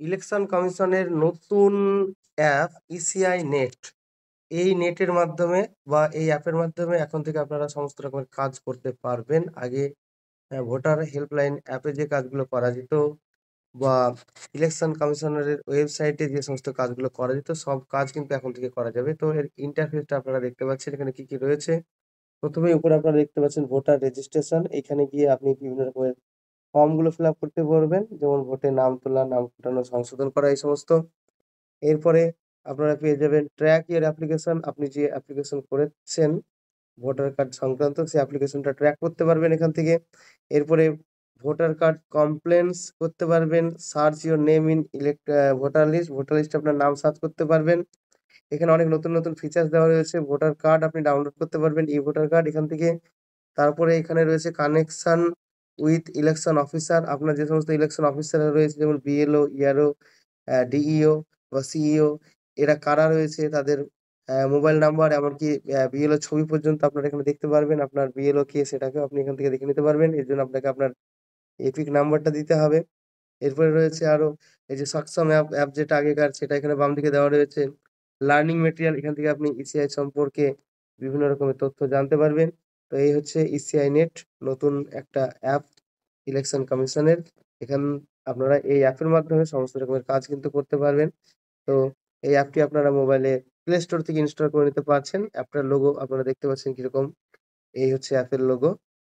Election কমিশনের নতুন app ECI net. এই নেটের মাধ্যমে বা এই অ্যাপের মাধ্যমে এখন থেকে আপনারা সমস্ত রকমের কাজ করতে পারবেন। আগে ভোটার হেল্পলাইন অ্যাপে যে কাজগুলো করা যেত বা ইলেকশন কমিশনারের ওয়েবসাইটে যে সমস্ত কাজগুলো করা যেত, সব কাজ কিন্তু এখন থেকে করা যাবে। তো এর ইন্টারফেসটা আপনারা দেখতে পাচ্ছেন এখানে কি রয়েছে। ১ম এই উপরে আপনারা দেখতে পাচ্ছেন ভোটার রেজিস্ট্রেশন। এখানে গিয়ে আপনি বিভিন্ন রকমের ফর্মগুলো ফিল আপ করতে পারবেন। যেমন ভোটে নাম তোলা, নাম কাটানো, সংশোধন করা এই সমস্ত। এরপরে আপনারা পেয়ে যাবেন ট্র্যাক ইওর অ্যাপ্লিকেশন। আপনি যে অ্যাপ্লিকেশন করেছেন ভোটার কার্ড সংক্রান্ত সেই অ্যাপ্লিকেশনটা ট্র্যাক করতে পারবেন এখান থেকে। এরপরে ভোটার কার্ড কমপ্লেন্স করতে পারবেন। Search your name in voter list. Voter লিস্টে আপনার নাম সার্চ করতে পারবেন। এখানে অনেক নতুন, নতুন ফিচার্স দেওয়া রয়েছে। ভোটার কার্ড আপনি ডাউনলোড করতে পারবেন, ই-ভোটার কার্ড এখান থেকে। তারপরে এখানে রয়েছে কানেকশন উইথ ইলেকশন অফিসার। আপনার যে সমস্ত ইলেকশন অফিসাররা রয়েছে যেমন বিএলও, ইআরও, ডিইও বা সিইও, এরা কারা রয়েছে তাদের মোবাইল নাম্বার এমনকি বিএলও ছবি পর্যন্ত আপনারা এখানে দেখতে পারবেন। আপনার বিএলও কে সেটাকেও আপনি এখান থেকে দেখে নিতে পারবেন। এর জন্য আপনাকে আপনার এপিক নাম্বারটা দিতে হবে। এরপরে রয়েছে আরো এই যে সাকসম অ্যাপ যেটা আগেকার সেটা এখানে বাম দিকে দেওয়া রয়েছে। লার্নিং ম্যাটেরিয়াল এখান থেকে আপনি ইসিআই সম্পর্কে বিভিন্ন রকমের তথ্য জানতে পারবেন। তো এই হচ্ছে ইসিআই নেট, নতুন একটা অ্যাপ ইলেকশন কমিশনের। এখান আপনারা এই অ্যাপের মাধ্যমে সমস্ত রকমের কাজ কিন্তু করতে পারবেন। তো এই অ্যাপটি আপনারা মোবাইলে প্লে স্টোর থেকে ইনস্টল করে নিতে পারছেন। অ্যাপটার লোগো আপনারা দেখতে পাচ্ছেন কিরকম। এই হচ্ছে অ্যাপের লোগো।